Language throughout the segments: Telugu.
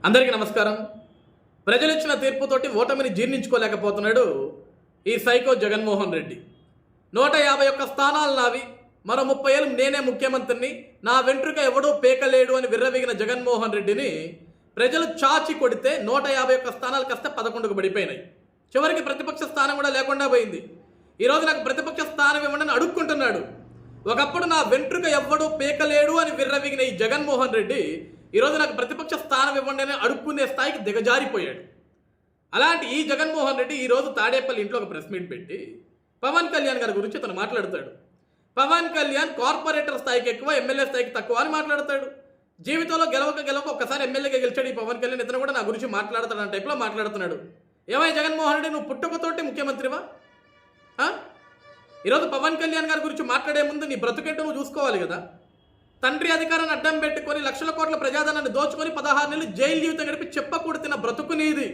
అందరికీ నమస్కారం. ప్రజలు ఇచ్చిన తీర్పుతోటి ఓటమిని జీర్ణించుకోలేకపోతున్నాడు ఈ సైకో జగన్మోహన్ రెడ్డి. 151 స్థానాలు నావి, మరో 30 ఏళ్ళు నేనే ముఖ్యమంత్రిని, నా వెంట్రుక ఎవడూ పేకలేడు అని విర్రవీగిన జగన్మోహన్ రెడ్డిని ప్రజలు చాచి కొడితే 151 స్థానాలు కాస్త 11కు పడిపోయినాయి. చివరికి ప్రతిపక్ష స్థానం కూడా లేకుండా పోయింది. ఈరోజు నాకు ప్రతిపక్ష స్థానం ఇవ్వండి అడుక్కుంటున్నాడు. ఒకప్పుడు నా వెంట్రుక ఎవ్వడూ పేకలేడు అని విర్రవీగిన ఈ జగన్మోహన్ రెడ్డి ఈరోజు నాకు ప్రతిపక్ష స్థానం ఇవ్వండి అని అడుక్కునే స్థాయికి దిగజారిపోయాడు. అలాంటి ఈ జగన్మోహన్ రెడ్డి ఈరోజు తాడేపల్లి ఇంట్లో ఒక ప్రెస్ మీట్ పెట్టి పవన్ కళ్యాణ్ గారి గురించి తను మాట్లాడతాడు. పవన్ కళ్యాణ్ కార్పొరేటర్ స్థాయికి ఎక్కువ, ఎమ్మెల్యే స్థాయికి తక్కువ అని మాట్లాడతాడు. జీవితంలో గెలవక ఒక్కసారి ఎమ్మెల్యేగా గెలిచాడు ఈ పవన్ కళ్యాణ్, ఇతను కూడా నా గురించి మాట్లాడతాడు అన్న టైప్లో మాట్లాడుతున్నాడు. ఏమై జగన్మోహన్ రెడ్డి, నువ్వు పుట్టుకతోటి ముఖ్యమంత్రివా? ఈరోజు పవన్ కళ్యాణ్ గారి గురించి మాట్లాడే ముందు నీ బ్రతుకేంటో నువ్వు చూసుకోవాలి కదా. తండ్రి అధికారాన్ని అడ్డం పెట్టుకొని లక్షల కోట్ల ప్రజాధనాన్ని దోచుకొని 16 నెలలు జైలు జీవితం గడిపి చెప్పకూడదు తిన్న బ్రతుకు నీది.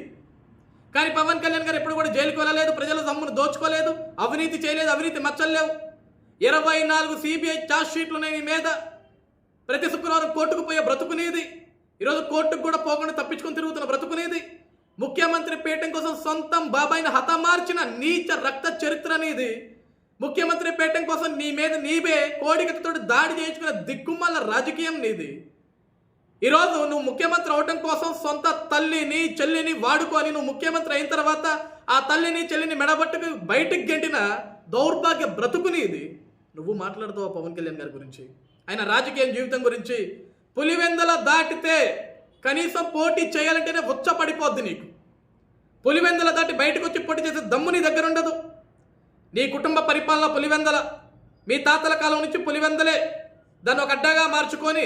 కానీ పవన్ కళ్యాణ్ గారు ఎప్పుడు కూడా జైలుకి వెళ్ళలేదు, ప్రజల సొమ్మును దోచుకోలేదు, అవినీతి చేయలేదు, అవినీతి మచ్చలేవు. 24 సిబిఐ ఛార్జ్ షీట్లు నీ మీద, ప్రతి శుక్రవారం కోర్టుకు పోయే బ్రతుకు నీది. ఈరోజు కోర్టుకు కూడా పోకుండా తప్పించుకొని తిరుగుతున్న బ్రతుకు నీది. ముఖ్యమంత్రి పీఠం కోసం సొంతం బాబాయిని హతమార్చిన నీచ రక్త చరిత్ర నీది. ముఖ్యమంత్రి పీఠం కోసం నీ మీద నీవే కోడికతో దాడి చేయించుకున్న దిక్కుమాల రాజకీయం నీది. ఈరోజు నువ్వు ముఖ్యమంత్రి అవడం కోసం సొంత తల్లిని చెల్లిని వాడుకొని నువ్వు ముఖ్యమంత్రి అయిన తర్వాత ఆ తల్లిని చెల్లిని మెడబట్టుకు బయటికి గెంటిన దౌర్భాగ్య బ్రతుకు నీది. నువ్వు మాట్లాడుతావు పవన్ కళ్యాణ్ గారి గురించి, ఆయన రాజకీయ జీవితం గురించి. పులివెందల దాటితే కనీసం పోటీ చేయాలంటేనే ఉచ్చ పడిపోద్ది నీకు. పులివెందల దాటి బయటకు వచ్చి పోటీ చేసే దమ్ము నీ దగ్గర ఉండదు. నీ కుటుంబ పరిపాలన పులివెందల, మీ తాతల కాలం నుంచి పులివెందలే. దాన్ని ఒక అడ్డాగా మార్చుకొని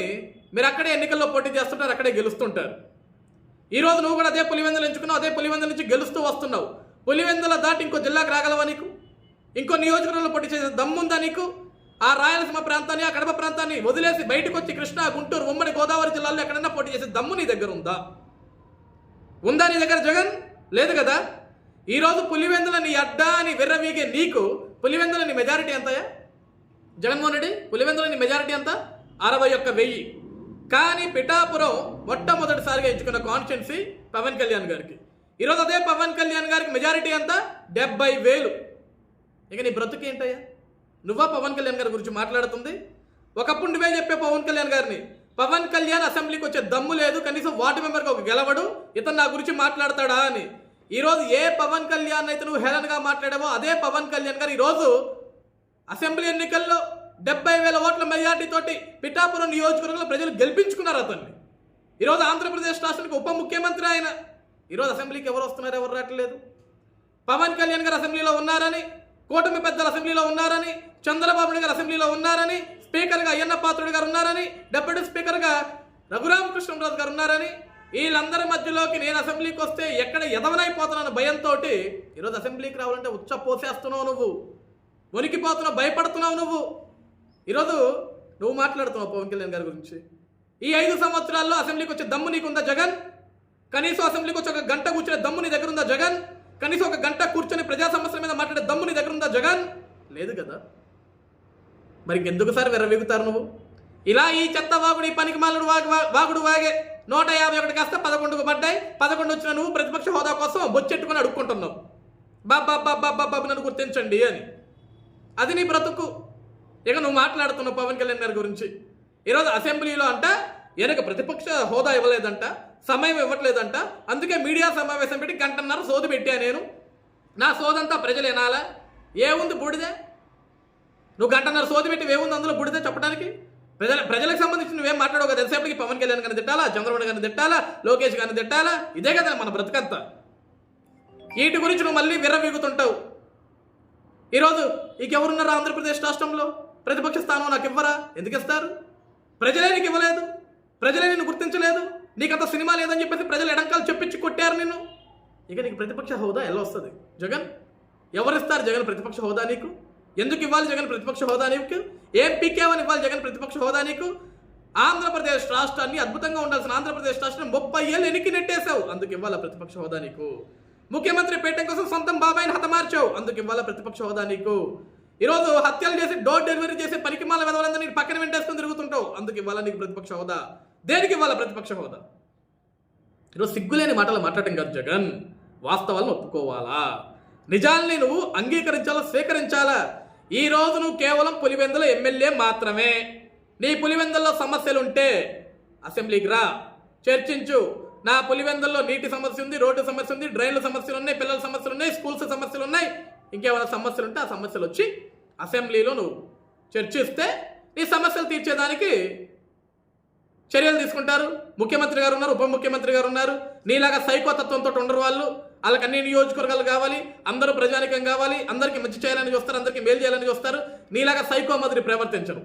మీరు అక్కడే ఎన్నికల్లో పోటీ చేస్తుంటారు, అక్కడే గెలుస్తుంటారు. ఈరోజు నువ్వు కూడా అదే పులివెందలు ఎంచుకున్నావు, అదే పులివెందల నుంచి గెలుస్తూ వస్తున్నావు. పులివెందల దాటి ఇంకో జిల్లాకు రాగలవా నీకు? ఇంకో నియోజకవర్గంలో పోటీ చేసే దమ్ముందా నీకు? ఆ రాయలసీమ ప్రాంతాన్ని, ఆ కడప ప్రాంతాన్ని వదిలేసి బయటకు వచ్చి కృష్ణా, గుంటూరు, ఉమ్మడి గోదావరి జిల్లాల్లో ఎక్కడైనా పోటీ చేసే దమ్ము నీ దగ్గర ఉందా? నీ దగ్గర జగన్? లేదు కదా. ఈరోజు పులివెందుల నీ అడ్డా అని విర్రవీగే నీకు పులివెందుల నీ మెజారిటీ ఎంతయా జగన్మోహన్ రెడ్డి? పులివెందుల నీ మెజారిటీ ఎంత? 61,000. కానీ పిఠాపురం మొట్టమొదటిసారిగా ఎంచుకున్న కాన్స్టిట్యున్సీ పవన్ కళ్యాణ్ గారికి. ఈరోజు అదే పవన్ కళ్యాణ్ గారికి మెజారిటీ ఎంత? 70,000. ఇక నీ బ్రతుకు ఏంటయ్యా? నువ్వా పవన్ కళ్యాణ్ గారి గురించి మాట్లాడుతుంది? ఒకప్పుడు నువ్వే చెప్పే పవన్ కళ్యాణ్ గారిని, పవన్ కళ్యాణ్ అసెంబ్లీకి వచ్చే దమ్ము లేదు, కనీసం వార్డు మెంబర్గా ఒక గెలవడు, ఇతను నా గురించి మాట్లాడతాడా అని. ఈరోజు ఏ పవన్ కళ్యాణ్ అయితే నువ్వు హేళనగా మాట్లాడావో అదే పవన్ కళ్యాణ్ గారు ఈరోజు అసెంబ్లీ ఎన్నికల్లో 70,000 ఓట్ల మెజార్టీతోటి పిఠాపురం నియోజకవర్గంలో ప్రజలు గెలిపించుకున్నారు అతన్ని. ఈరోజు ఆంధ్రప్రదేశ్ రాష్ట్రానికి ఉప ముఖ్యమంత్రి ఆయన. ఈరోజు అసెంబ్లీకి ఎవరు వస్తున్నారు, ఎవరు రావట్లేదు. పవన్ కళ్యాణ్ గారు అసెంబ్లీలో ఉన్నారని, కూటమి పెద్దలు అసెంబ్లీలో ఉన్నారని, చంద్రబాబు నాయుడు గారు అసెంబ్లీలో ఉన్నారని, స్పీకర్గా అయ్యన్న పాత్రుడు గారు ఉన్నారని, డిప్యూటీ స్పీకర్గా రఘురామకృష్ణరాజు గారు ఉన్నారని, వీళ్ళందరి మధ్యలోకి నేను అసెంబ్లీకి వస్తే ఎక్కడ ఎదవనైపోతున్నాను భయంతో ఈరోజు అసెంబ్లీకి రావాలంటే ఉచ్చ పోసేస్తున్నావు, నువ్వు వణికిపోతున్నావు, భయపడుతున్నావు. ఈరోజు నువ్వు మాట్లాడుతున్నావు పవన్ కళ్యాణ్ గారి గురించి. ఈ 5 సంవత్సరాల్లో అసెంబ్లీకి వచ్చే దమ్ము నీకుందా జగన్? కనీసం అసెంబ్లీకి వచ్చి 1 గంట కూర్చునే దమ్ము నీ దగ్గర ఉందా జగన్? కనీసం 1 గంట కూర్చొని ప్రజా సమస్యల మీద మాట్లాడే దమ్ము నీ దగ్గర ఉందా జగన్? లేదు కదా. మరి ఎందుకు సార్ విర్రవీగుతారు నువ్వు? ఇలా ఈ చెత్త వాగుడు, ఈ పనికి మాలను వాగుడు వాగే 151 కాస్త 11కు పడ్డాయి. 11 వచ్చిన నువ్వు ప్రతిపక్ష హోదా కోసం బొచ్చెట్టుకుని అడుక్కుంటున్నావు, బాబా నన్ను గుర్తించండి అని. అది నీ బ్రతుకు. ఇక నువ్వు మాట్లాడుతున్నావు పవన్ కళ్యాణ్ గారి గురించి. ఈరోజు అసెంబ్లీలో అంట వెనక ప్రతిపక్ష హోదా ఇవ్వలేదంట, సమయం ఇవ్వట్లేదంట, అందుకే మీడియా సమావేశం పెట్టి 1.5 గంట సోది పెట్టా నేను. నా సోదంతా ప్రజలు వినాలా? ఏముంది బూడిదే? నువ్వు 1.5 గంట సోది పెట్టి ఏముంది అందులో బూడిదే చెప్పడానికి? ప్రజలకు సంబంధించి నువ్వేం మాట్లాడవు కదా. ఎంతసేపటికి పవన్ కళ్యాణ్ గారిని తిట్టాలా, చంద్రబాబు గారిని తిట్టాలా, లోకేష్ గారిని తిట్టాలా? ఇదే కదా మన బ్రతుకంతా. వీటి గురించి నువ్వు మళ్ళీ విర్రవీగుతుంటావు. ఈరోజు ఇంకెవరున్నారు ఆంధ్రప్రదేశ్ రాష్ట్రంలో? ప్రతిపక్ష స్థానం నాకు ఇవ్వరా? ఎందుకు ఇస్తారు? ప్రజలే నీకు ఇవ్వలేదు, ప్రజలే నిన్ను గుర్తించలేదు, నీకంత సినిమా లేదని చెప్పేసి ప్రజలు ఎడంకాలు చెప్పించి కొట్టారు నిన్ను. ఇక నీకు ప్రతిపక్ష హోదా ఎలా వస్తుంది జగన్? ఎవరిస్తారు జగన్ ప్రతిపక్ష హోదా నీకు? ఎందుకు ఇవ్వాలి జగన్ ప్రతిపక్ష హోదా నీకు? ఏం పీకేవని ఇవ్వాలి జగన్ ప్రతిపక్ష హోదా నీకు? ఆంధ్రప్రదేశ్ రాష్ట్రాన్ని, అద్భుతంగా ఉండాల్సిన ఆంధ్రప్రదేశ్ రాష్ట్రాన్ని 30 ఏళ్ళు ఎన్నికి నెట్టేశావు, అందుకు ఇవ్వాలా ప్రతిపక్ష హోదా నీకు? ముఖ్యమంత్రి పీఠం కోసం సొంతం బాబాయిని హతమార్చావు, అందుకు ఇవ్వాలా ప్రతిపక్ష హోదా నీకు? ఈరోజు హత్యలు చేసి డోర్ డెలివరీ చేసి పనికిమాల వెదవలందరినీ పక్కన వెంటేసుకొని తిరుగుతుంటావు, అందుకు ఇవ్వాలా నీకు ప్రతిపక్ష హోదా? దేనికి ఇవ్వాలా ప్రతిపక్ష హోదా? ఈరోజు సిగ్గులేని మాటలు మాట్లాడటం కాదు జగన్, వాస్తవాలను ఒప్పుకోవాలా, నిజాల్ని నువ్వు అంగీకరించాలా, స్వీకరించాలా. ఈరోజు నువ్వు కేవలం పులివెందుల ఎమ్మెల్యే మాత్రమే. నీ పులివెందుల్లో సమస్యలు ఉంటే అసెంబ్లీకి రా, చర్చించు. నా పులివెందుల్లో నీటి సమస్య ఉంది, రోడ్డు సమస్య ఉంది, డ్రైన్ల సమస్యలు ఉన్నాయి, పిల్లల సమస్యలు ఉన్నాయి, స్కూల్స్ సమస్యలు ఉన్నాయి, ఇంకేమైనా సమస్యలు ఉంటే ఆ సమస్యలు వచ్చి అసెంబ్లీలో నువ్వు చర్చిస్తే ఈ సమస్యలు తీర్చేదానికి చర్యలు తీసుకుంటారు. ముఖ్యమంత్రి గారు ఉన్నారు, ఉప ముఖ్యమంత్రి గారు ఉన్నారు. నీలాగా సైకోతత్వంతో ఉండరు వాళ్ళు. వాళ్ళకి అన్ని నియోజకవర్గాలు కావాలి, అందరూ ప్రజానికం కావాలి, అందరికీ మంచి చేయాలని చూస్తారు, అందరికీ మేలు చేయాలని చూస్తారు. నీలాగా సైకో మాదిరి ప్రవర్తించరు.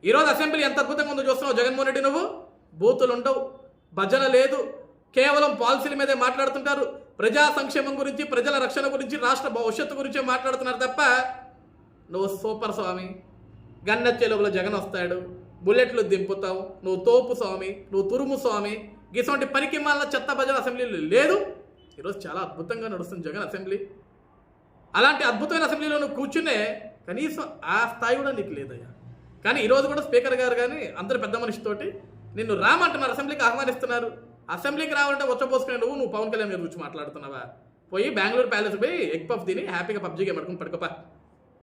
ఈరోజు అసెంబ్లీ ఎంత అద్భుతంగా ఉందో చూస్తున్నావు జగన్మోహన్ రెడ్డి. నువ్వు బూతులు ఉండవు, భజన లేదు, కేవలం పాలసీల మీదే మాట్లాడుతుంటారు. ప్రజా సంక్షేమం గురించి, ప్రజల రక్షణ గురించి, రాష్ట్ర భవిష్యత్తు గురించి మాట్లాడుతున్నారు తప్ప నువ్వు సూపర్ స్వామి, గన్నెచ్చే లోపల జగన్ వస్తాడు, బుల్లెట్లు దింపుతావు, నువ్వు తోపు స్వామి, నువ్వు తురుము స్వామి, గిసంటి పనికి మాల చెత్త భజన అసెంబ్లీలో లేదు. ఈరోజు చాలా అద్భుతంగా నడుస్తుంది జగన్ అసెంబ్లీ. అలాంటి అద్భుతమైన అసెంబ్లీలో నువ్వు కూర్చునే కనీసం ఆ స్థాయి కూడా నీకు లేదయ్యా. కానీ ఈరోజు కూడా స్పీకర్ గారు కానీ అందరు పెద్ద మనిషితోటి నిన్ను రామంటున్నారు, అసెంబ్లీకి ఆహ్వానిస్తున్నారు. అసెంబ్లీకి రావాలంటే వచ్చపోసుకునే నువ్వు పవన్ కళ్యాణ్ గారి గురించి మాట్లాడుతున్నావా? పోయి బెంగళూరు ప్యాలెస్ పోయి ఎగ్ పఫ్ తిని హ్యాపీగా పబ్జీ గేమ్ ఆడుకుని పడుకోపా.